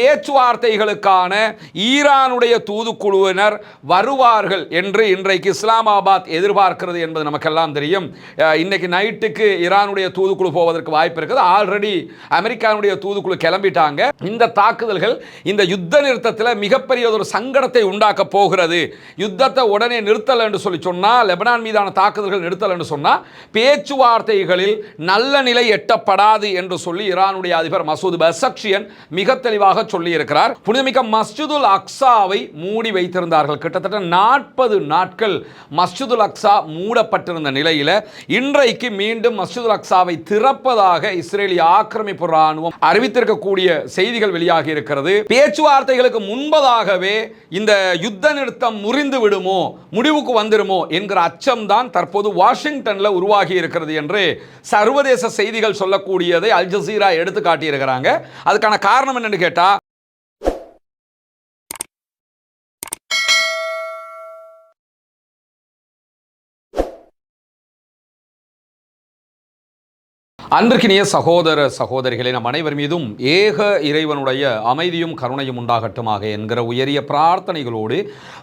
பேச்சுவார்த்தைகளுக்கான ஈரானுடைய தூதுக்குழுவினர் வருவார்கள் என்று இன்றைக்கு இஸ்லாமாபாத் எதிர்பார்க்கிறது என்பது நமக்கெல்லாம் தெரியும். இன்னைக்கு நைட்டுக்கு ஈரானுடைய தூதுக்குழு போவதற்கு வாய்ப்பு இருக்குது. ஆல்ரெடி அமெரிக்காவுடைய தூதுக்குழு கிளம்பிட்டாங்க. இந்த தாக்குதல்கள் இந்த யுத்த நிறுத்தத்தில் மிகப்பெரிய ஒரு சங்கடத்தை உண்டாக்க போகிறது. யுத்தத்தை உடனே நிறுத்தல் என்று சொல்லி சொன்னால், லெபனான் மீதான தாக்குதல்கள் நிறுத்தல் என்று சொன்னால் பேச்சுவார்த்தைகளில் நல்ல நிலை எட்டப்படாது என்று சொல்லி ஈரானுடைய அதிபர் மசூத் பெஸக்ஷியன் மிக தெளிவாக சொல்லி இருக்கிறார். புனிதமிக்க மஸ்ஜிதுல் அக்ஸாவை மூடி வைத்திருந்தார்கள். கிட்டத்தட்ட 40 நாட்கள் மஸ்ஜிதுல் அக்ஸா மூடப்பட்டிருந்த நிலையில் இன்றைக்கு மீண்டும் மஸ்ஜிதுல் அக்ஸாவை திறப்பதாக இஸ்ரேலிய ஆக்கிரமிப்பு ராணுவம் அறிவித்திருக்கக்கூடிய செய்திகள் வெளியாகி இருக்கிறது. பேச்சுவார்த்தைகளுக்கு முன்பதாகவே இந்த யுத்த நிறுத்தம் முறிந்து விடுமோ, முடிவுக்கு வந்துடுமோ என்கிற அச்சம்தான் தற்போது வாஷிங்டன்ல உருவாகி இருக்கிறது என்று சர்வதேச செய்திகள் சொல்லக்கூடியதை அல் ஜசீரா எடுத்து காட்டியிருக்கிறாங்க. அதுக்கான காரணம் என்னன்னு கேட்டா, அன்பிற்கினிய சகோதர சகோதரிகளை நம் அனைவர் மீதும் ஏக இறைவனுடைய அமைதியும் கருணையும் உண்டாகட்டுமாக என்கிற உயரிய பிரார்த்தனைகளோடு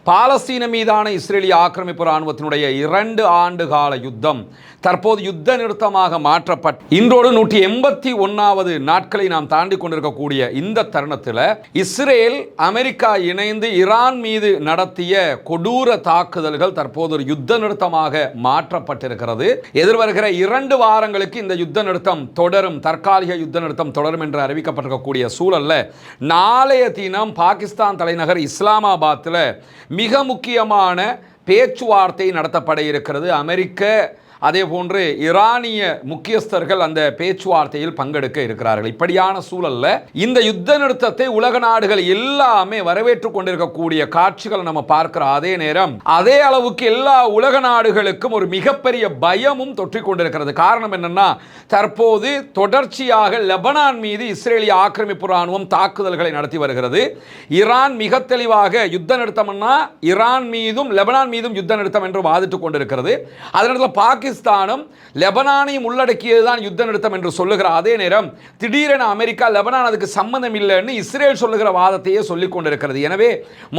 பாலஸ்தீன மீதான இஸ்ரேலிய ஆக்கிரமிப்பு இராணுவத்தினுடைய 2 ஆண்டு கால யுத்தம் தற்போது யுத்த நிறுத்தமாக மாற்றப்பட்டு இன்றோடு 181வது நாட்களை நாம் தாண்டி கொண்டிருக்கக்கூடிய இந்த தருணத்தில் இஸ்ரேல் அமெரிக்கா இணைந்து ஈரான் மீது நடத்திய கொடூர தாக்குதல்கள் தற்போது ஒரு யுத்த நிறுத்தமாக மாற்றப்பட்டிருக்கிறது. எதிர்வருகிற 2 வாரங்களுக்கு இந்த யுத்த நிறுத்தம் தொடரும், தற்காலிக யுத்த நிறுத்தம் தொடரும் என்று அறிவிக்கப்பட்டிருக்கக்கூடிய சூழல்ல நாளைய தினம் பாகிஸ்தான் தலைநகர் இஸ்லாமாபாத்தில் மிக முக்கியமான பேச்சுவார்த்தை நடத்தப்பட இருக்கிறது. அமெரிக்க அதே போன்று ஈரானிய முக்கியஸ்தர்கள் அந்த பேச்சுவார்த்தையில் பங்கெடுக்க இருக்கிறார்கள். இப்படியான சூழல்ல இந்த யுத்த நிறுத்தத்தை உலக நாடுகள் எல்லாமே வரவேற்றுக் கொண்டிருக்கக்கூடிய காட்சிகளை நம்ம பார்க்கிற அதே நேரம் அதே அளவுக்கு எல்லா உலக நாடுகளுக்கும் ஒரு மிகப்பெரிய பயமும் தொற்றிக் கொண்டிருக்கிறது. காரணம் என்னன்னா, தற்போது தொடர்ச்சியாக லெபனான் மீது இஸ்ரேலிய ஆக்கிரமிப்பு ராணுவம் தாக்குதல்களை நடத்தி வருகிறது. ஈரான் மிக தெளிவாக யுத்த நிறுத்தம்னா ஈரான் மீதும் லெபனான் மீதும் யுத்த நிறுத்தம் என்று வாதிட்டுக் கொண்டிருக்கிறது. அதனால பாகிஸ்தானும் லெபனானையும் உள்ளடக்கியதுதான் யுத்த நிறுத்தம் என்று சொல்லுகிற அதே நேரம் திடீரென அமெரிக்கா லெபனான் அதுக்கு சம்பந்தம் இல்லைன்னு இஸ்ரேல் சொல்லுகிற வாதத்தையே சொல்லிக் கொண்டிருக்கிறது. எனவே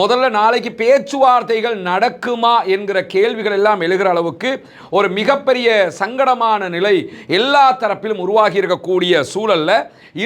முதல்ல நாளைக்கு பேச்சுவார்த்தைகள் நடக்குமா என்கிற கேள்விகள் எல்லாம் எழுகிற அளவுக்கு ஒரு மிகப்பெரிய சங்கடமான நிலை எல்லா தரப்பிலும் உருவாகி இருக்கக்கூடிய சூழல்ல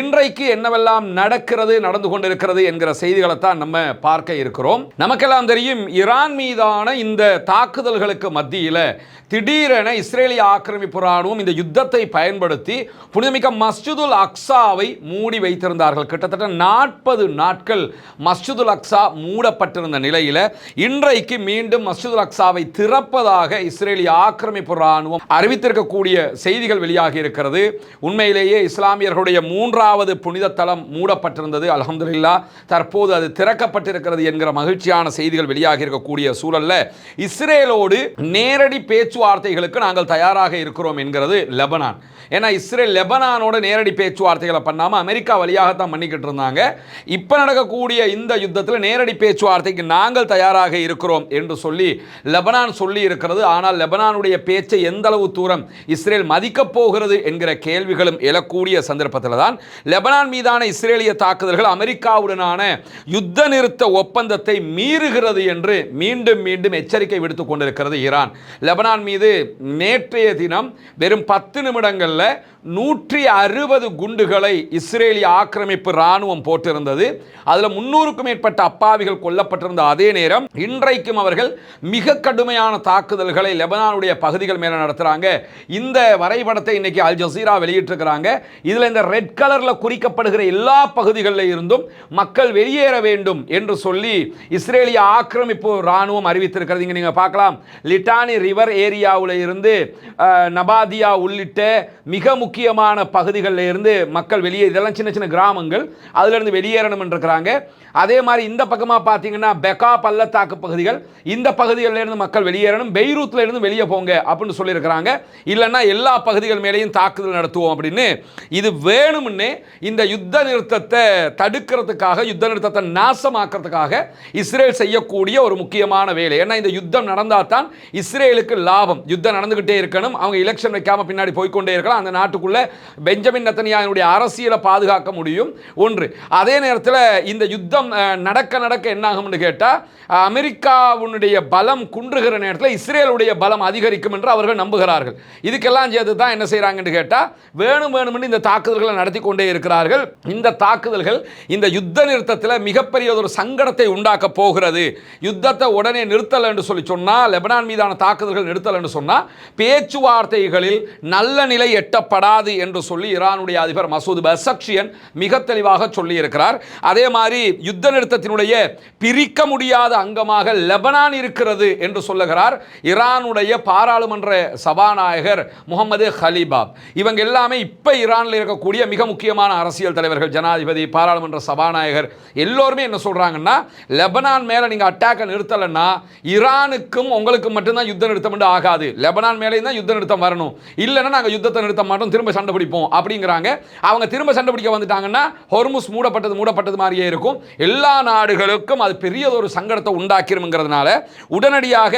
இன்றைக்கு என்னவெல்லாம் நடந்து கொண்டிருக்கிறது என்கிற செய்திகளை தான் நம்ம பார்க்க இருக்கிறோம். நமக்கெல்லாம் தெரியும், ஈரான் மீதான இந்த தாக்குதல்களுக்கு மத்தியில் திடீரென இஸ்ரேலிய ஆக்கிரமிப்பு ராணுவம் இந்த யுத்தத்தை பயன்படுத்தி புனிதமிக்க மஸ்ஜிதுல் அக்ஸாவை மூடி வைத்திருந்தார்கள். கிட்டத்தட்ட 40 நாட்கள் மஸ்ஜிதுல் அக்ஸா மூடப்பட்டிருந்த நிலையில் இன்றைக்கு மீண்டும் மஸ்ஜிதுல் அக்ஸாவை திறப்பதாக இஸ்ரேலிய ஆக்கிரமிப்பு ராணுவம் அறிவித்திருக்கக்கூடிய செய்திகள் வெளியாகி இருக்கிறது. உண்மையிலேயே இஸ்லாமியர்களுடைய 3வது புனித தலம் மூடப்பட்டிருந்தது. அல்ஹம்துலில்லாஹ் தற்போது அது திறக்கப்பட்டிருக்கிறது என்கிற மகிழ்ச்சியான செய்திகள் வெளியாகி இருக்கக்கூடிய சூழல்ல இஸ்ரேலோடு நேரடி பேச்சுவார்த்தைகளுக்கு நாங்கள் தயாராக இருக்கிறோம் என்கிறது லெபனான். ஏன்னா இஸ்ரேல் லெபனானோட நேரடி பேச்சுவார்த்தைகளை பண்ணாமல் அமெரிக்கா வழியாகத்தான் பண்ணிக்கிட்டு இருந்தாங்க. இப்போ நடக்கக்கூடிய இந்த யுத்தத்தில் நேரடி பேச்சுவார்த்தைக்கு நாங்கள் தயாராக இருக்கிறோம் என்று சொல்லி லெபனான் சொல்லி இருக்கிறது. ஆனால் லெபனானுடைய பேச்சை எந்த அளவு தூரம் இஸ்ரேல் மதிக்கப் போகிறது என்கிற கேள்விகளும் எழக்கூடிய சந்தர்ப்பத்தில் தான் லெபனான் மீதான இஸ்ரேலிய தாக்குதல்கள் அமெரிக்காவுடனான யுத்த நிறுத்த ஒப்பந்தத்தை மீறுகிறது என்று மீண்டும் மீண்டும் எச்சரிக்கை விடுத்துக் கொண்டிருக்கிறது ஈரான். லெபனான் மீது நேற்றைய தினம் வெறும் 10 நிமிடங்களில் 160 குண்டுகளை இஸ்ரேலிய ஆக்கிரமிப்பு ராணுவம் போட்டிருந்தது. அதில் 300க்கும் மேற்பட்ட அப்பாவிகள் கொல்லப்பட்டிருந்த அதே நேரம் இன்றைக்கும் அவர்கள் மிக கடுமையான தாக்குதல்களை லெபனானுடைய பகுதிகள் மேலே நடத்துகிறாங்க. இந்த வரைபடத்தை இன்னைக்கு அல் ஜசீரா வெளியிட்டிருக்கிறாங்க. இதில் இந்த ரெட் கலரில் குறிக்கப்படுகிற எல்லா பகுதிகளில் இருந்தும் மக்கள் வெளியேற வேண்டும் என்று சொல்லி இஸ்ரேலிய ஆக்கிரமிப்பு ராணுவம் அறிவித்திருக்கிறது. இங்கே நீங்கள் பார்க்கலாம், லிட்டானி ரிவர் ஏரியாவில் இருந்து நபாதியா உள்ளிட்ட மிக முக்கியமான பகுதிகளில் இருந்து மக்கள் வெளியே, இதெல்லாம் சின்ன சின்ன கிராமங்கள், அதிலிருந்து வெளியேறணும் என்று இருக்கிறாங்க. அதே மாதிரி இந்த பக்கமாக பார்த்தீங்கன்னா பெக்கா பள்ளத்தாக்கு பகுதிகள், இந்த பகுதிகளில் இருந்து மக்கள் வெளியேறணும், பெய்ரூத்தில் இருந்து வெளியே போங்க அப்படின்னு சொல்லியிருக்கிறாங்க. இல்லைன்னா எல்லா பகுதிகள் மேலேயும் தாக்குதல் நடத்துவோம் அப்படின்னு. இது வேணும்னே இந்த யுத்த நிறுத்தத்தை தடுக்கிறதுக்காக, யுத்த நிறுத்தத்தை நாசமாக்கிறதுக்காக இஸ்ரேல் செய்யக்கூடிய ஒரு முக்கியமான வேலை. ஏன்னா இந்த யுத்தம் நடந்தால் தான் இஸ்ரேலுக்கு லாபம். யுத்தம் நடந்துகிட்டே இருக்கணும், அவங்க எலெக்ஷன் வைக்காம பின்னாடி போய்கொண்டே இருக்கலாம், அந்த நாட்டுக்குள்ள மாதத்துக்குள்ள பெஞ்சமின் நெத்தனியாஹுவுடைய அரசியலை பாதுகாக்க முடியும் ஒன்று. அதே நேரத்தில் இந்த யுத்தம் நடக்க நடக்க என்ன ஆகும்னு கேட்டால் அமெரிக்காவுடைய பலம் குன்றுகிற நேரத்தில் இஸ்ரேலுடைய பலம் அதிகரிக்கும் என்று அவர்கள் நம்புகிறார்கள். இதுக்கெல்லாம் சேர்த்து தான் என்ன செய்கிறாங்கன்னு கேட்டால் வேணுமென்று இந்த தாக்குதல்களை நடத்தி கொண்டே இருக்கிறார்கள். இந்த தாக்குதல்கள் இந்த யுத்த நிறுத்தத்தில் மிகப்பெரிய ஒரு சங்கடத்தை உண்டாக்க போகிறது. யுத்தத்தை உடனே நிறுத்தல் என்று சொல்லி சொன்னால், லெபனான் மீதான தாக்குதல்கள் நிறுத்தல் என்று சொன்னால் பேச்சுவார்த்தைகளில் நல்ல நிலை எட்டப்படாது என்று சொல்லி ஈரானுடைய அதிபர் மசூத் பெசக்ஷியன் மிக தெளிவாக சொல்லி இருக்கிறார். அதே மாதிரி யுத்த நிறுத்தத்தினுடைய பிரிக்க முடியாத அங்கமாக லெபனான் இருக்கிறது என்று சொல்லுகிறார் ஈரானுடைய பாராளுமன்ற சபாநாயகர் முகமது ஹலீபாப். இவங்க எல்லாமே இப்ப ஈரானில் இருக்கக்கூடிய மிக முக்கியமான அரசியல் தலைவர்கள், ஜனாதிபதி, பாராளுமன்ற சபாநாயகர் எல்லோருமே என்ன சொல்றாங்கன்னா, லெபனான் மேல நீங்க அட்டாக்க நிறுத்தலைன்னா ஈரானுக்கும் உங்களுக்கும் மட்டும்தான் யுத்த நிறுத்தம் ஆகாது, லெபனான் மேலே தான் யுத்த நிறுத்தம் வரணும், இல்லைன்னா நாங்கள் யுத்தத்தை நிறுத்த மாட்டோம், திரும்ப சண்டை பிடிப்போம் அப்படிங்கிறாங்க. அவங்க திரும்ப சண்டை பிடிக்க வந்துட்டாங்கன்னா ஹொர்முஸ் மூடப்பட்டது மாதிரியே இருக்கும். எல்லா நாடுகளுக்கும் அது பெரிய ஒரு சங்கடத்தை உண்டாக்கிரும்ங்கிறதுனால உடனடியாக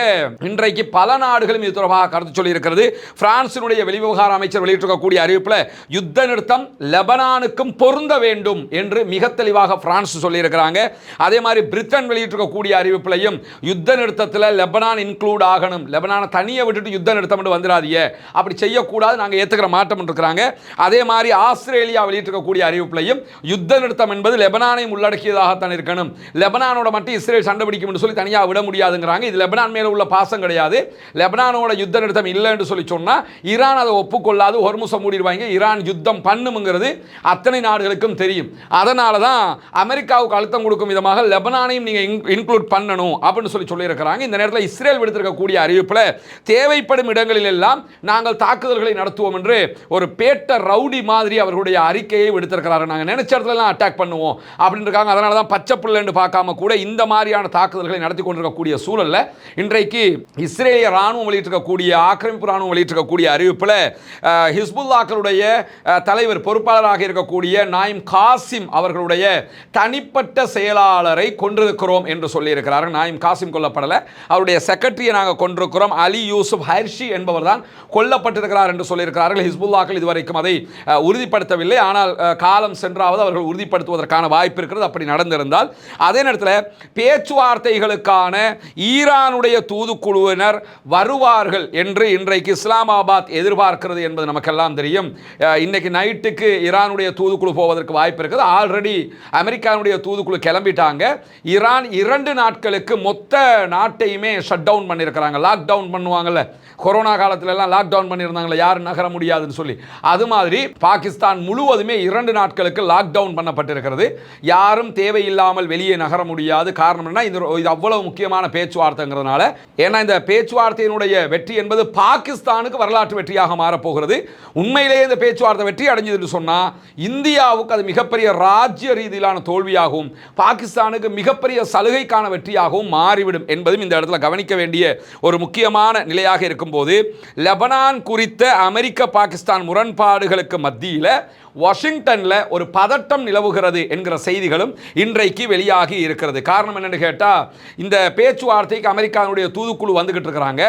இன்றைக்கு பல நாடுகளும் இது தொடர்பாக கருத்து சொல்லி இருக்கிறது. பிரான்சினுடைய வெளிவிவகார அமைச்சர் வெளியிட்டிருக்கக்கூடிய அறிவிப்பில் யுத்த நிறுத்தம் லெபனானுக்கும் பொருந்த வேண்டும் என்று மிக தெளிவாக பிரான்ஸ் சொல்லி இருக்கிறாங்க. அதே மாதிரி பிரிட்டன் வெளியிட்டிருக்கக்கூடிய அறிவிப்பிலையும் யுத்த நிறுத்தத்தில் லெபனான் இன்க்ளூட் ஆகணும், லெபனானை தனியை விட்டுட்டு யுத்த நிறுத்தம் வந்துடாதீங்க, அப்படி செய்யக்கூடாது, நாங்கள் ஏற்றுக்கிற மாட்டோம் இருக்கிறாங்க. அதே மாதிரி ஆஸ்திரேலியா வெளியிட்டிருக்கக்கூடிய அறிவிப்பிலையும் யுத்த நிறுத்தம் என்பது லெபனானை உள்ளடக்கியதாகத்தான் இருக்கணும், லெபனானோட மட்டும் இஸ்ரேல் சண்டை பிடிக்கும் என்று சொல்லி தனியாக விட முடியாதுங்கிறாங்க. இது லெபனான் மேல உள்ள பாசம் கிடையாது. லெபனானோட யுத்த நிறுத்தம் இல்லை என்று சொல்லி சொன்னா ஈரான் அதை ஒப்புக்கொள்ளாது, ஹொர்முஸை மூடிடுவாங்க. ஈரான் யுத்தம் பண்ணுங்கிறது அத்தனை நாடுகளுக்கும் தெரியும். அதனால தான் அமெரிக்காவுக்கு அழுத்தம் கொடுக்கும் விதமாக லெபனானையும் நீங்க இன்க்ளூட் பண்ணணும் அப்படின்னு சொல்லி இருக்கிறாங்க. இந்த நேரத்தில் இஸ்ரேல் விடுத்திருக்கக்கூடிய அறிவிப்பில் தேவைப்படும் இடங்களில் எல்லாம் நாங்கள் தாக்குதல்களை நடத்துவோம் என்று ஒரு பேட்ட ரவுடி மாதிரி அவர்களுடைய அறிக்கையை விடுத்திருக்கிறார்கள். நாங்கள் நினைச்ச இடத்துல எல்லாம் அட்டாக் பண்ணுவோம் அப்படின்னு இருக்காங்க. அதனால தான் பச்சை புள்ளன்னு பார்க்காம கூட இந்த மாதிரியான தாக்குதல்களை நடத்தி கொண்டிருக்கக்கூடிய சூழல்ல இன்றைக்கு இஸ்ரேலிய ராணுவம் வெளியிட்டிருக்கக்கூடிய, ஆக்கிரமிப்பு ராணுவம் வெளியிட்டிருக்கக்கூடிய அறிவிப்பில் ஹிஸ்புல்லாக்களுடைய தலைவர் பொறுப்பாளராக இருக்கக்கூடிய நாயிம் காசிம் அவர்களுடைய தனிப்பட்ட செயலாளரை கொண்டிருக்கிறோம் என்று சொல்லியிருக்கிறார்கள். நாயிம் காசிம் கொல்லப்படலை, அவருடைய செக்ரட்டரியை நாங்கள் கொண்டிருக்கிறோம், அலி யூசுப் ஹர்ஷி என்பவர் தான் கொல்லப்பட்டிருக்கிறார் என்று சொல்லியிருக்கிறார்கள். ஹிஸ்புல்லாக்கள் இதுவரைக்கும் அதை உறுதிப்படுத்தவில்லை. ஆனால் காலம் சென்றாவது அவர்கள் உறுதிப்படுத்துவதற்கான வாய்ப்பு இருக்கிறது. அப்படி நடந்திருந்தால் அதே நேரத்தில் பேச்சுவார்த்தைகளுக்கான ஈரானுடைய தூதுக்குழுவினர் வருவார்கள் என்று இன்றைக்கு இஸ்லாமாபாத் எதிர்பார்க்கிறது என்பது நமக்கெல்லாம் தெரியும். இன்னைக்கு நைட்டுக்கு ஈரானுடைய தூதுக்குழு போவதற்கு வாய்ப்பு இருக்குது. ஆல்ரெடி அமெரிக்காவுடைய தூதுக்குழு கிளம்பிட்டாங்க. ஈரான் 2 நாட்களுக்கு மொத்த நாட்டையுமே ஷட் டவுன் பண்ணியிருக்கிறாங்க. லாக் டவுன் பண்ணுவாங்கல்ல, கொரோனா காலத்துல எல்லாம் லாக் டவுன் பண்ணியிருந்தாங்களே, யாரும் நகர முடியாதுன்னு சொல்லி, அது மாதிரி பாகிஸ்தான் முழுவதுமே 2 நாட்களுக்கு லாக் டவுன் பண்ணப்பட்டிருக்கிறது. யாரும் தேவையில்லாமல் வெளியே நகர முடியாது. காரணம் என்ன, இது அவ்வளவு முக்கியமான பேச்சுவார்த்தைங்கிறதுனால. ஏன்னா இந்த பேச்சுவார்த்தையினுடைய வெற்றி என்பது பாகிஸ்தானுக்கு வரலாற்று வெற்றியாக மாறப்போகிறது. உண்மையிலேயே இந்த பேச்சுவார்த்தை வெற்றி அடைஞ்சதுன்னு சொன்னா இந்தியாவுக்கு அது மிகப்பெரிய ராஜ்ய ரீதியிலான தோல்வியாகவும் பாகிஸ்தானுக்கு மிகப்பெரிய சலுகைக்கான வெற்றியாகவும் மாறிவிடும் என்பதும் இந்த இடத்துல கவனிக்க வேண்டிய ஒரு முக்கியமான நிலையாக இருக்கும்போது, லெபனான் குறித்த அமெரிக்க பாகிஸ்தான் முரண்பாடுகளுக்கு மத்தியில் வாஷிங்டன்ல ஒரு பதட்டம் நிலவுகிறது என்கிற செய்திகளும் இன்றைக்கு வெளியாகி இருக்கிறது. காரணம் என்னன்னு கேட்டா, இந்த பேச்சுவார்த்தைக்கு அமெரிக்காவுடைய தூதுக்குழு வந்துகிட்டு இருக்கிறாங்க,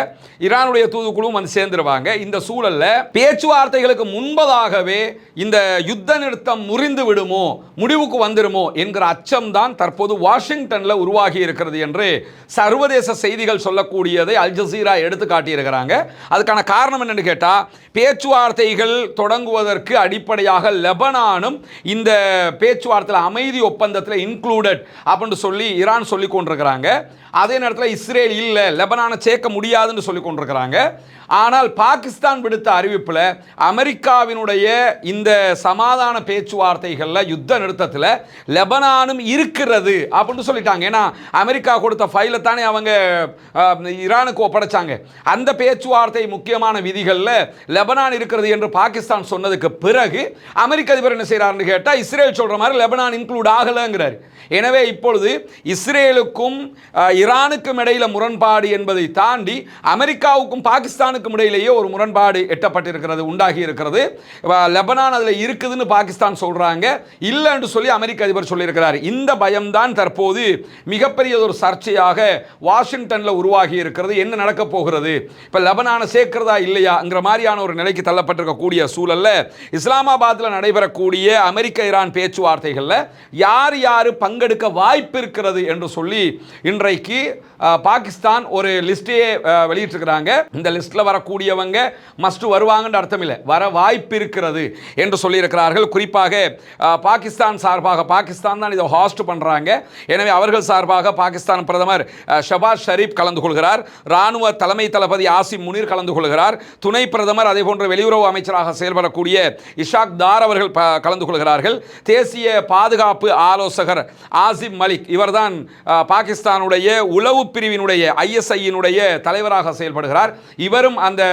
ஈரானுடைய தூதுக்குழுவும் வந்து சேர்ந்துருவாங்க. இந்த சூழல்ல பேச்சுவார்த்தைகளுக்கு முன்பதாகவே இந்த யுத்த நிறுத்தம் முறிந்து விடுமோ, முடிவுக்கு வந்துருமோ என்கிற அச்சம் தான் தற்போது வாஷிங்டன்ல உருவாகி இருக்கிறது என்று சர்வதேச செய்திகள் சொல்லக்கூடியதை அல் ஜசீரா எடுத்து காட்டியிருக்கிறாங்க. அதுக்கான காரணம் என்னன்னு கேட்டா, பேச்சுவார்த்தைகள் தொடங்குவதற்கு அடிப்படையாக லெபனானும் இந்த பேச்சுவார்த்தையில் அமைதி ஒப்பந்தத்தில் இன்க்ளூடட் அப்படின்னு சொல்லி ஈரான் சொல்லி கொண்டிருக்கிறாங்க. அதே நேரத்தில் இஸ்ரேல் இல்லை, லெபனானை சேர்க்க முடியாதுன்னு சொல்லி கொண்டிருக்கிறாங்க. ஆனால் பாகிஸ்தான் விடுத்த அறிவிப்பில் அமெரிக்காவினுடைய இந்த சமாதான பேச்சுவார்த்தைகளில் யுத்த நிறுத்தத்தில் லெபனானும் இருக்கிறது அப்படின்னு சொல்லிட்டாங்க. ஏன்னா அமெரிக்கா கொடுத்த ஃபைலை தானே அவங்க ஈரானுக்கு ஒப்படைச்சாங்க. அந்த பேச்சுவார்த்தை முக்கியமான விதிகளில் லெபனான் இருக்கிறது என்று பாகிஸ்தான் சொன்னதுக்கு பிறகு அமெரிக்க அதிபர் என்ன செய்கிறார்னு கேட்டால், இஸ்ரேல் சொல்கிற மாதிரி லெபனான் இன்க்ளூட் ஆகலைங்கிறார். எனவே இப்பொழுது இஸ்ரேலுக்கும் ஈரானுக்கும் இடையில முரண்பாடு என்பதை தாண்டி அமெரிக்காவுக்கும் பாகிஸ்தானுக்கும் இடையிலேயே ஒரு முரண்பாடு எட்டப்பட்டிருக்கிறது, உண்டாகி இருக்கிறது. லெபனான் அதில் இருக்குதுன்னு பாகிஸ்தான் சொல்றாங்க, இல்லைன்னு சொல்லி அமெரிக்க அதிபர் சொல்லியிருக்கிறார். இந்த பயம்தான் தற்போது மிகப்பெரிய ஒரு சர்ச்சையாக வாஷிங்டன்ல உருவாகி இருக்கிறது. என்ன நடக்க போகிறது, இப்ப லெபனானை சேர்க்கிறதா இல்லையாங்கிற மாதிரியான ஒரு நிலைக்கு தள்ளப்பட்டிருக்க இருக்கக்கூடிய சூழல்ல இஸ்லாமாபாத்தில் நடைபெறக்கூடிய அமெரிக்க ஈரான் பேச்சுவார்த்தைகளில் யார் யார் பங்கெடுக்க வாய்ப்பு இருக்கிறது என்று சொல்லி இன்றைக்கு பாகிஸ்தான் ஒரு லிஸ்டையே வெளியிட்டிருக்கிறாங்க. இந்த லிஸ்ட்ல வரக்கூடியவங்க மஸ்ட் வருவாங்கன்னு அர்த்தம் இல்லை, வர வாய்ப்பு இருக்கிறது என்று சொல்லியிருக்கிறார்கள். குறிப்பாக பாகிஸ்தான் சார்பாக, பாகிஸ்தான் தான் இதை ஹாஸ்ட் பண்றாங்க, எனவே அவர்கள் சார்பாக பாகிஸ்தான் பிரதமர் ஷபாஸ் ஷரீப் கலந்து கொள்கிறார், ராணுவ தலைமை தளபதி ஆசிம் முனீர் கலந்து கொள்கிறார், துணை பிரதமர் அதே போன்ற வெளியுறவு அமைச்சராக செயல்படக்கூடிய இஷாக் தார் அவர்கள் கலந்து கொள்கிறார்கள், தேசிய பாதுகாப்பு ஆலோசகர் ஆசிம் மலிக் இவர்தான் பாகிஸ்தானுடைய உளவு பிரிவினுடைய ISI-னுடைய தலைவராக செயல்படுகிறார், இவரும் அந்த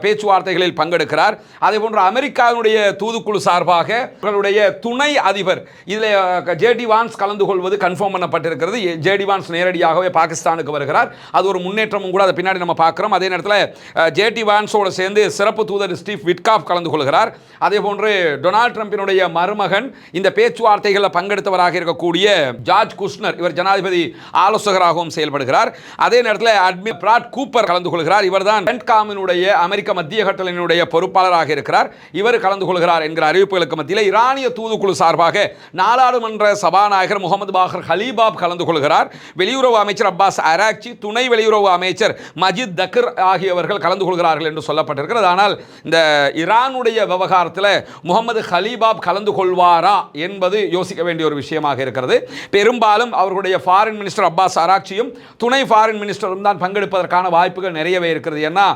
பேச்சுவார்த்தைகளில் பங்கெடுக்கிறார். அதே போன்று அமெரிக்காவுடைய தூதுக்குழு சார்பாக அவர்களுடைய துணை அதிபர் இதில் JD வான்ஸ் கலந்து கொள்வது கன்ஃபார்ம் பண்ணப்பட்டிருக்கிறது. JD வான்ஸ் நேரடியாகவே பாகிஸ்தானுக்கு வருகிறார், அது ஒரு முன்னேற்றமும் கூட, அதை பின்னாடி நம்ம பார்க்கிறோம். அதே நேரத்தில் JD வான்ஸோடு சேர்ந்து சிறப்பு தூதர் ஸ்டீவ் விட்காஃப் கலந்து கொள்கிறார். அதே போன்று டொனால்ட் ட்ரம்பினுடைய மருமகன் இந்த பேச்சுவார்த்தைகளில் பங்கெடுத்தவராக இருக்கக்கூடிய ஜார்ஜ் குஷ்னர், இவர் ஜனாதிபதி ஆலோசகராகவும் செயல்படுகிறார். அதே நேரத்தில் அட்மிரல் பிராட் கூப்பர் கலந்து கொள்கிறார், இவர்தான் பென்ட்காமினுடைய அமெரிக்க மத்திய கட்டளையினுடைய பொறுப்பாளராக இருக்கிறார், இவர் கலந்து கொள்கிறார் என்கிற அறிவிப்புகளுக்கு மத்தியில் ஈரானிய தூதுக்குழு சார்பாக நாடாளுமன்ற சபாநாயகர் முகமது பாகர் ஹலீபாப் கலந்து கொள்கிறார், வெளியுறவு அமைச்சர் அப்பாஸ் அராக்சி, துணை வெளியுறவு அமைச்சர் மஜித் தக்கர் ஆகியவர்கள் கலந்து கொள்கிறார்கள் என்று சொல்லப்பட்டிருக்கிறது. ஆனால் இந்த ஈரானுடைய விவகாரத்தில் முகமது ஹலீபாப் கலந்து கொள்வாரா என்பது யோசிக்க வேண்டிய ஒரு விஷயமாக இருக்கிறது. பெரும்பாலும் அவர்களுடைய ஃபாரின் மினிஸ்டர் அப்பாஸ் அராக்சியும் துணை ஃபாரின் மினிஸ்டரும் தான் பங்கெடுப்பதற்கான வாய்ப்புகள் நிறையவே இருக்கிறது. ஏன்னா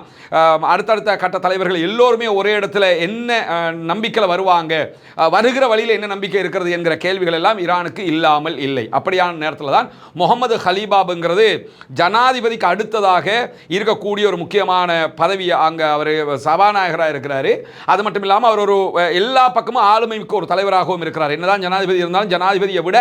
அடுத்தடுத்த கட்ட தலைவர்கள் எல்லோருமே ஒரே இடத்துல என்ன நம்பிக்கையில் வருவாங்க, வருகிற வழியில் என்ன நம்பிக்கை இருக்கிறது என்கிற கேள்விகள் எல்லாம் ஈரானுக்கு இல்லாமல் இல்லை. அப்படியான நேரத்தில் தான் முகமது ஹலீபாப்ங்கிறது ஜனாதிபதிக்கு அடுத்ததாக இருக்கக்கூடிய ஒரு முக்கியமான பதவி, அங்கே அவர் சபாநாயகராக இருக்கிறாரு. அது மட்டும் இல்லாமல் அவர் ஒரு எல்லா பக்கமும் ஆளுமை மிக்க ஒரு தலைவராகவும் இருக்கிறார். என்னதான் ஜனாதிபதி இருந்தாலும் ஜனாதிபதியை விட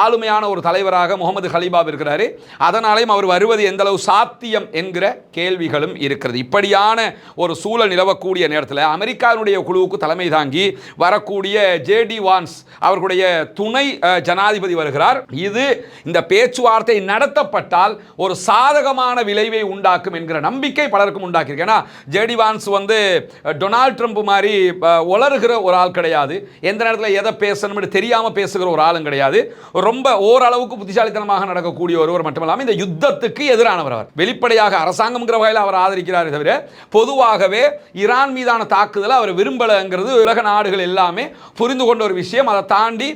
ஆளுமையான ஒரு தலைவராக முகமது ஹலீபாப் இருக்கிறாரு. அதனாலேயும் அவர் வருவது எந்த அளவு சாத்தியம் என்கிற கேள்விகளும் இருக்கிறது. இப்படியான ஒரு சூழல் நிலவக்கூடிய நேரத்தில் அமெரிக்காவுடைய குழுவுக்கு தலைமை தாங்கி வரக்கூடிய JD வான்ஸ் அவர்களுடைய துணை ஜனாதிபதி வருகிறார். இது இந்த பேச்சுவார்த்தை நடத்தப்பட்டால் ஒரு சாதகமான விளைவை உண்டாக்கும் என்கிற நம்பிக்கை பலருக்கும் உண்டாக்கியிருக்கு. ஏன்னா JD வான்ஸ் வந்து டொனால்ட் ட்ரம்ப் மாதிரி உளறுகிற ஒரு ஆள் கிடையாது, எந்த நேரத்தில் எதை பேசணும்னு தெரியாமல் பேசுகிற ஒரு ஆளும் கிடையாது, ரொம்ப ஓரளவுக்கு புத்திசாலித்தனமாக நடக்கக்கூடிய ஒருவர் மட்டுமல்லாமல் இந்த யுத்தத்துக்கு எதிரானவர். அவர் வெளிப்படையாக அரசாங்கம்ங்கிற வகையில் அவர் ஆதரிக்கிறார், தவிர பொதுவாகவே ஈரான் மீதான தாக்குதலை அவர் விரும்பலங்கிறது உலக நாடுகள் எல்லாமே புரிந்து கொண்ட ஒரு விஷயம். அதை தாண்டி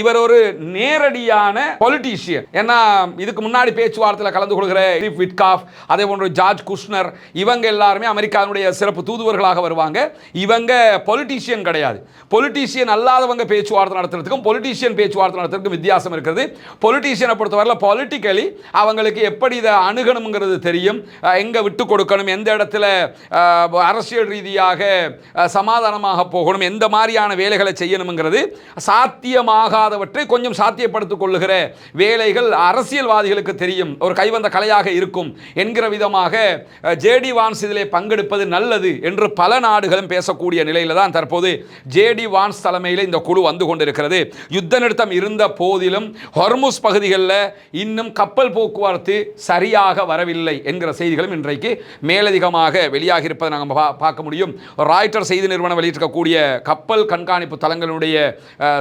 இவர் ஒரு நேரடியான பொலிட்டீஷியன். ஏன்னா இதுக்கு முன்னாடி பேச்சுவார்த்தையில் கலந்து கொள்கிற ஸ்டீவ் விட்காஃப், அதே போன்று ஜார்ஜ் குஷ்னர், இவங்க எல்லாருமே அமெரிக்காவுடைய சிறப்பு தூதுவர்களாக வருவாங்க. இவங்க பொலிட்டீஷியன் கிடையாது. பொலிட்டீஷியன் அல்லாதவங்க பேச்சுவார்த்தை நடத்துறதுக்கும் பொலிட்டீஷியன் பேச்சுவார்த்தை நடத்துறதுக்கும் வித்தியாசம் இருக்கிறது. பொலிட்டீஷியனை பொறுத்தவரையில் பொலிட்டிக்கலி அவங்களுக்கு எப்படி இதை அணுகணுங்கிறது தெரியும், எங்கே விட்டு கொடுக்கணும், எந்த இடத்துல அரசியல் ரீதியாக சமாதானமாக போகணும், எந்த மாதிரியான வேலைகளை செய்யணுங்கிறது, சாத்தியமாகாதவற்றை கொஞ்சம் சாத்தியப்படுத்திக் கொள்ளுகிற வேலைகள் அரசியல்வாதிகளுக்கு தெரியும், ஒரு கைவந்த கலையாக இருக்கும் என்கிற விதமாக JD வான்ஸ் இதிலே பங்கெடுப்பது நல்லது என்று பல நாடுகளும் பேசக்கூடிய நிலையில் தான் தற்போது JD வான்ஸ் தலைமையில் இந்த குழு வந்து கொண்டிருக்கிறது. யுத்த நிறுத்தம் இருந்த போதிலும் ஹொர்முஸ் பகுதிகளில் இன்னும் கப்பல் போக்குவரத்து சரியாக வரவில்லை என்கிற செய்திகளும் இன்றைக்கு மேலதிகமாக வெளியாகி இருப்பதை நாங்கள் பார்க்க முடியும். ராய்ட்டர் செய்தி நிறுவனம் வெளியிட்டிருக்கக்கூடிய கப்பல் கண்காணிப்பு தளங்களுடைய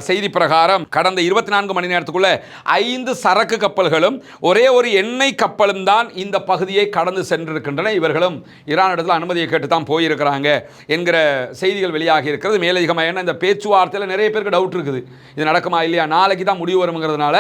செய்தி பிரகாரம் கடந்த 24 மணி நேரத்துக்குள்ள 5 சரக்கு கப்பல்களும் ஒரே ஒரு எண்ணெய் கப்பலும் தான் இந்த பகுதியை கடந்து சென்றிருக்கின்றன. இவர்களும் ஈரான் இடத்துல அனுமதியை கேட்டு தான் போயிருக்கிறாங்க என்கிற செய்திகள் வெளியாகி இருக்கிறது. மேலதிகமாக என்ன, இந்த பேச்சுவார்த்தையில் நிறைய பேருக்கு டவுட் இருக்குது, இது நடக்குமா இல்லையா, நாளைக்கு தான் முடிவு வருங்கிறதுனால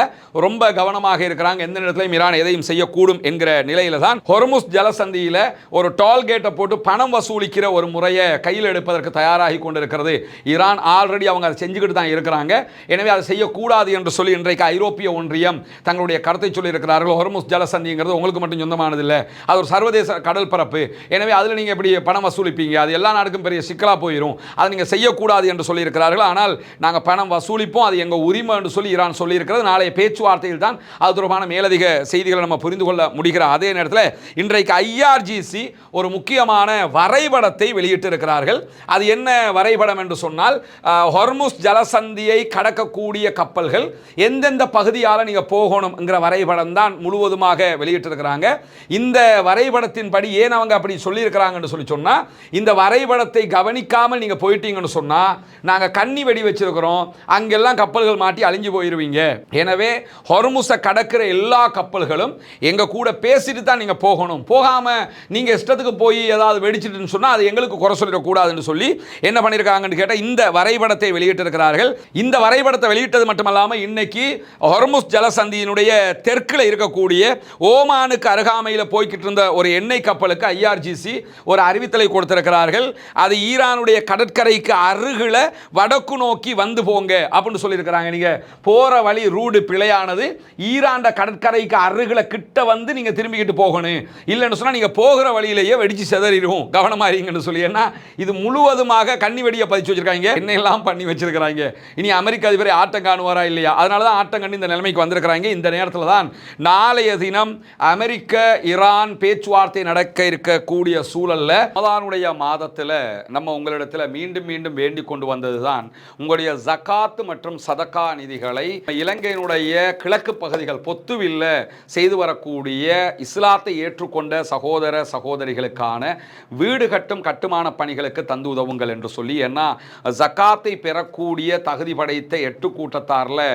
ரொம்ப கவனமாக இருக்கிறாங்க. எந்த நேரத்திலும் ஈரான் எதையும் செய்யக்கூடும் என்கிற நிலையில தான் ஹொர்முஸ் ஜலசந்தியில் ஒரு டோல்கேட்டை போட்டு பணம் வசூலிக்கிற ஒரு முறையை கையில் எடுப்பதற்கு தயாராகி கொண்டிருக்கிறது ஈரான். ஆல்ரெடி அவங்க அதை செஞ்சுக்கிட்டு தான் இருக்கிறாங்க. எனவே அதை செய்யக்கூடாது என்று சொல்லி இன்றைக்கு ஐரோப்பிய ஒன்றியம் தங்களுடைய கருத்தை சொல்லி இருக்கிறார்கள். ஹொர்முஸ் ஜலசந்திங்கிறது உங்களுக்கு மட்டும் சொந்தமானது இல்லை, அது ஒரு சர்வதேச கடல் பரப்பு, எனவே அதில் நீங்கள் எப்படி பணம் வசூலிப்பீங்க, அது எல்லா நாடுக்கும் பெரிய சிக்கலாக போயிடும், அதை நீங்கள் செய்யக்கூடாது என்று சொல்லியிருக்கிறார்கள். ஆனால் நாங்கள் பணம் வசூலிப்போம், அது எங்கள் உரிமை என்று சொல்லி ஈரான் சொல்லியிருக்கிறது. நாளைய பேச்சுவார்த்தையில் தான் அது தொடர்பான மேலதிக செய்திகளை நம்ம புரிந்து கொள்ள முடிகிற அதே நேரத்தில் இன்றைக்கு IRGC ஒரு முக்கியமான வரைபடத்தை வெளியிட்டிருக்கிறார்கள். அது என்ன வரைபடம் என்று சொன்னால், ஹொர்முஸ் ஜலசந்தியை கடக்கக்கூடிய கப்பல்கள் எந்தெந்த பகுதியால் நீங்கள் போகணும்ங்கிற வரைபடம் தான் முழுவதுமாக வெளியிட்டிருக்கிறாங்க. இந்த வரைபடத்தின்படி ஏன் அவங்க அப்படி சொல்லியிருக்கிறாங்கன்னு சொல்லி சொன்னால், இந்த வரைபடத்தை கவனிக்காமல் நீங்கள் போயிட்டீங்கன்னு சொன்னால் நாங்கள் கண்ணி வெடி வச்சிருக்கிறோம், அங்கெல்லாம் கப்பல்கள் மாட்டி அழிஞ்சு போயிடுவீங்க. எனவே ஹொர்முஸை கடக்கிற எல்லா கப்பல்களும் எங்கள் கூட பேசிட்டு தான் நீங்கள் போகணும். போகாமல் நீங்கள் இஷ்டத்துக்கு போய் ஏதாவது வெடிச்சிட்டுன்னு சொன்னால் அது எங்களுக்கு குறை சொல்லிடக்கூடாதுன்னு சொல்லி என்ன பண்ணியிருக்காங்கன்னு கேட்டால் இந்த வரைபடத்தை வெளியிட்டிருக்கிறார்கள். இந்த வரைபடத்தை வெளியிட்டது மட்டுமல்லாமல் இன்னைக்கு ஹொர்முஸ் ஜலசந்தியினுடைய தெற்கில் இருக்கக்கூடிய ஓமானுக்கு அருகாமையில் போய்கிட்டு இருந்த ஒரு எண்ணெய் கப்பலுக்கு ஐஆர்ஜிசி ஒரு அறிவித்தலை கொடுத்திருக்கிறார்கள். அது ஈரானுடைய கடற்கரைக்கு அருகில் வடக்கு நோக்கி வந்து போங்க அப்படின்னு சொல்லியிருக்கிறாங்க. நீங்க போற வழி ரூடு பிழையானது, ஈரான் கடற்கரைக்கு அருகில் கிட்ட வந்து நீங்க திரும்பிக்கிட்டு போகணும், இல்லைன்னு சொன்னா நீங்க போகிற வழியிலேயே வெடிச்சு செதறிடும், கவனமா இருங்கன்னு சொல்லி. ஏன்னா இது முழுவதுமாக கண்ணி வெடியை பதிச்சு வச்சிருக்காங்க, என்னெல்லாம் பண்ணி வச்சிருக்கிறாங்க. இனி அமெரிக்க அதிபரை ஆட்டம் காணுவாரா இல்லையா? அதனால தான் ஆட்டம் கண்டு இந்த நிலைமைக்கு வந்திருக்கிறாங்க. இந்த நேரத்தில் தான் நாளைய தினம் அமெரிக்க ஈரான் பேச்சுவார்த்தை நடக்க இருக்கக்கூடிய சூழல்ல ரமதானுடைய மாதத்தில் நம்ம உங்களிடத்தில் மீண்டும் மீண்டும் வேண்டிக் கொண்டு வந்ததுதான் உங்களுடைய ஜகாத் மற்றும் சதகா நிதிகளை இலங்கையினுடைய கிழக்கு பகுதிகள் பொத்துவில்ல செய்து வரக்கூடிய இஸ்லாத்தை ஏற்றுக்கொண்ட சகோதர சகோதரிகளுக்கான வீடு கட்டும் கட்டுமான பணிகளுக்கு தந்து உதவுங்கள் என்று சொல்லி. ஏன்னா ஜகாத்தை பெறக்கூடிய தகுதி படைத்த 8 கூட்டத்தாரில்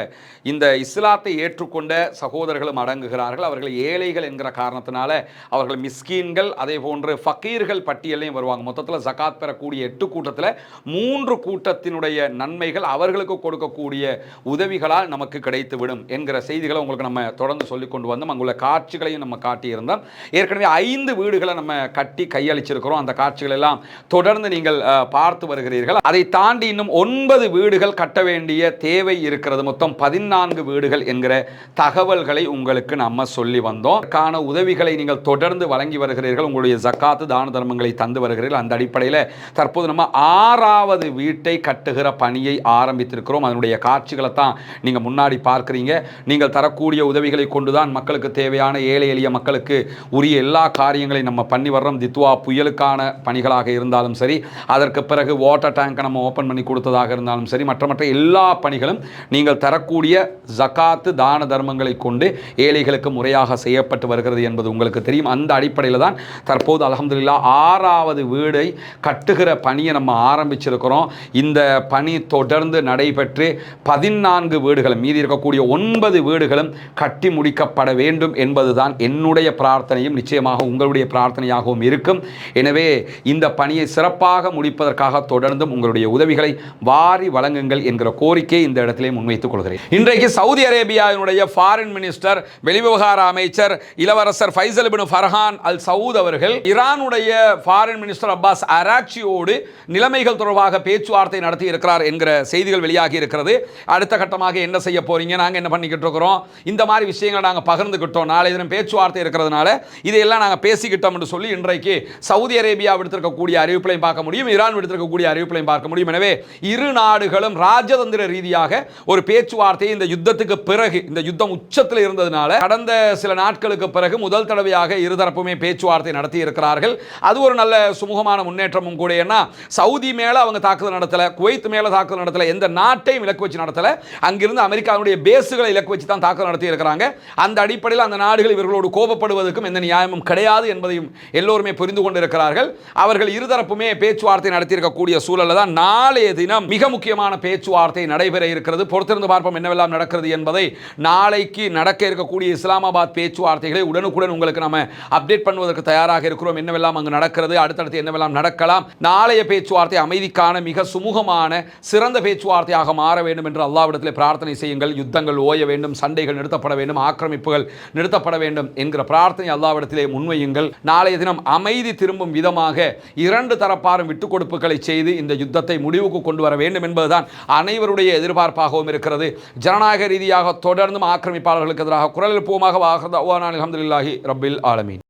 இந்த இஸ்லாத்தை ஏற்றுக்கொண்ட சகோதரர்களும் அடங்குகிறார்கள். அவர்கள் ஏழைகள் என்கிற காரணத்தினால அவர்கள் மிஸ்கீன்கள், அதே போன்று ஃபக்கீர்கள் பட்டியலையும் வருவாங்க. மொத்தத்தில் ஜகாத் பெறக்கூடிய 8 கூட்டத்தில் 3 கூட்டத்தினுடைய நன்மைகள் அவர்களுக்கு கொடுக்கக்கூடிய உதவிகளால் நமக்கு கிடைத்துவிடும் என்கிற செய்திகளை உங்களுக்கு நம்ம தொடர்ந்து சொல்லிக் கொண்டு வந்தோம். அங்குள்ள காட்சிகளையும் நம்ம காட்டியிருந்தோம். ஏற்கனவே 5 வீடுகளை நம்ம கட்டி கையளிச்சிருக்கிறோம். அந்த காட்சிகள் எல்லாம் தொடர்ந்து நீங்கள் பார்த்து வருகிறீர்கள். அதை தாண்டி இன்னும் 9 வீடுகள் கட்ட வேண்டிய தேவை இருக்கிறது. மொத்தம் 14 வீடுகள் என்கிற தகவல்களை உங்களுக்கு நம்ம சொல்லி வந்தோம். கான உதவிகளை நீங்கள் தொடர்ந்து வழங்கி வருகிறீர்கள். உங்களுடைய ஜக்காத்து தான தர்மங்களை தந்து வருகிறீர்கள். அந்த அடிப்படையில் தற்போது நம்ம 6வது வீட்டை கட்டுகிற பணியை ஆரம்பித்திருக்கிறோம். அதனுடைய காட்சிகளை தான் நீங்கள் முன்னாடி பார்க்குறீங்க. நீங்கள் தரக்கூடிய உதவிகளை கொண்டுதான் மக்களுக்கு தேவையான ஏழை எளிய மக்களுக்கு உரிய எல்லா காரியங்களையும் நம்ம பண்ணி வர்றோம். தித்வா புயலுக்கான பணிகளாக இருந்தாலும் சரி, அதற்கு பிறகு வாட்டர் டேங்கை நம்ம ஓப்பன் பண்ணி கொடுத்ததாக இருந்தாலும் சரி, மற்ற எல்லா பணிகளும் நீங்கள் தரக்கூடிய ஜக்காத்து தான தர்மங்களை கொண்டு ஏழைகளுக்கு முறையாக செய்யப்பட்டு வருகிறது என்பது உங்களுக்கு தெரியும். அந்த அடிப்படையில் தான் தற்போது அல்ஹம்துலில்லாஹ் 6வது வீடை கட்டுகிற பணியை நம்ம ஆரம்பிச்சிருக்கிறோம். இந்த பணி தொடர்ந்து நடைபெற்று 14 வீடுகளும் மீதி இருக்கக்கூடிய 9 வீடுகளும் கட்டி முடிக்கப்பட வேண்டும் என்பதுதான் என்னுடைய பிரார்த்தனையும் நிச்சயமாக உங்களுடைய பிரார்த்தனையாகவும் இருக்கும். எனவே இந்த பணியை சிறப்பாக முடிப்பதற்காக தொடர்ந்தும் உங்களுடைய உதவிகளை வாரி வழங்குங்கள் என்கிற கோரிக்கையை இந்த இடத்திலே முன்வைத்துக் கொள்கிறேன். இன்றைக்கு சவுதி அரேபியாவினுடைய ஃபாரின் மினிஸ்டர், வெளிவிவகார அமைச்சர் இளவரசர் ஃபைசல் இப்னு ஃபர்ஹான் அல் சவுத் அவர்கள் ஈரானுடைய ஃபாரின் மினிஸ்டர் அப்பாஸ் அராக்சியோடு நிலைமைகள் தொடர்பாக பேச்சுவார்த்தை நடத்தி இருக்கிறார் என்கிற செய்திகள் வெளியாகி இருக்கிறது. அடுத்த கட்டமாக என்ன செய்ய போறீங்க, நாங்கள் என்ன பண்ணிக்கிட்டு இருக்கிறோம், இந்த மாதிரி விஷயங்களை நாங்கள் பகிர்ந்துக்கிட்டோம், நாளை தினம் பேச்சுவார்த்தை இருக்கிறதுனால இதையெல்லாம் நாங்கள் பேசிக்கிட்டோம் என்று சொல்லி இன்றைக்கு சவுதி அரேபியா விடுத்திருக்கக்கூடிய அறிவிப்பையும் பார்க்க முடியும், ஈரான் விடுத்திருக்கக்கூடிய அறிவிப்பையும் பார்க்க முடியும். எனவே இரு நாடுகளும் ராஜதந்திர ரீதியாக ஒரு பேச்சுவார்த்தையை இந்த யுத்தத்துக்கு பிறகு, இந்த யுத்தம் உச்சத்தில் இருந்ததுனால கடந்த சில நாட்களுக்கு பிறகு முதல் தடவையாக இருதரப்புமே பேச்சுவார்த்தை நடத்தி இருக்கிறார்கள். அது ஒரு நல்ல சுமூகமான முன்னேற்றமும் கூட. ஏன்னா சவுதி மேல அவங்க தாக்குதல் நடத்தல, குவைத் மேல தாக்குதல் நடத்தல, எந்த நாட்டையும் இலக்கு வச்சு நடத்தல, அங்கிருந்து அமெரிக்காவுடைய பேசுகளை இலக்கு வச்சு தான் தாக்குதல் நடத்தி இருக்கிறாங்க. அந்த அடிப்படையில் அந்த நாடுகள் இவர்களோடு கோபப்படுவதற்கும் எந்த நியாயமும் கிடையாது என்பதையும் எல்லோருமே புரிந்து கொண்டிருக்கிறார்கள். அவர்கள் இருதரப்புமே பேச்சுவார்த்தை நடத்தி இருக்கக்கூடிய சூழலில் தான் நாளைய தினம் மிக முக்கியமான பேச்சுவார்த்தை நடைபெற இருக்கிறது. பொறுத்திருந்து பார்ப்போம் என்னவெல்லாம் நடக்கிறது என்பதை. நாளைக்கு நடக்க இருக்கக்கூடிய இஸ்லாமாபாத் பேச்சுவார்த்தைகளை உடனுக்குடன் உங்களுக்கு நம்ம அப்டேட் பண்ணுவதற்கு தயாராக இருக்கிறோம். என்னவெல்லாம் அங்கு நடக்கிறது, அடுத்தடுத்து என்னவெல்லாம் நடக்கலாம். நாளைய பேச்சுவார்த்தை அமைதிக்கான மிக சுமூகமான சிறந்த பேச்சுவார்த்தையாக மாற வேண்டும் என்று அல்லாஹ்விடத்தில் பிரார்த்தனை செய்யுங்கள். யுத்தங்கள் ஓய வேண்டும், சண்டைகள் நிறுத்தப்பட வேண்டும், ஆக்கிரமிப்புகள் நிறுத்தப்பட வேண்டும் என்கிற பிரார்த்தனை அல்லாஹ்விடத்திலே முன்வையுங்கள். நாளைய தினம் அமைதி திரும்பும் விதமாக 2 தரப்பாரும் விட்டுக் கொடுப்புகளை செய்து இந்த யுத்தத்தை முடிவுக்கு கொண்டு வர வேண்டும் என்பதுதான் அனைவருடைய எதிர்பார்ப்பாகவும் இருக்கிறது. ஜனநாயக ரீதியாக தொடர்ந்தும் ஆக்கிரமிப்பாளர்களுக்கு எதிராக குரல் எழுப்புவோமாக. அல்ஹம்துலில்லாஹி ரப்பில் ஆலமீன்.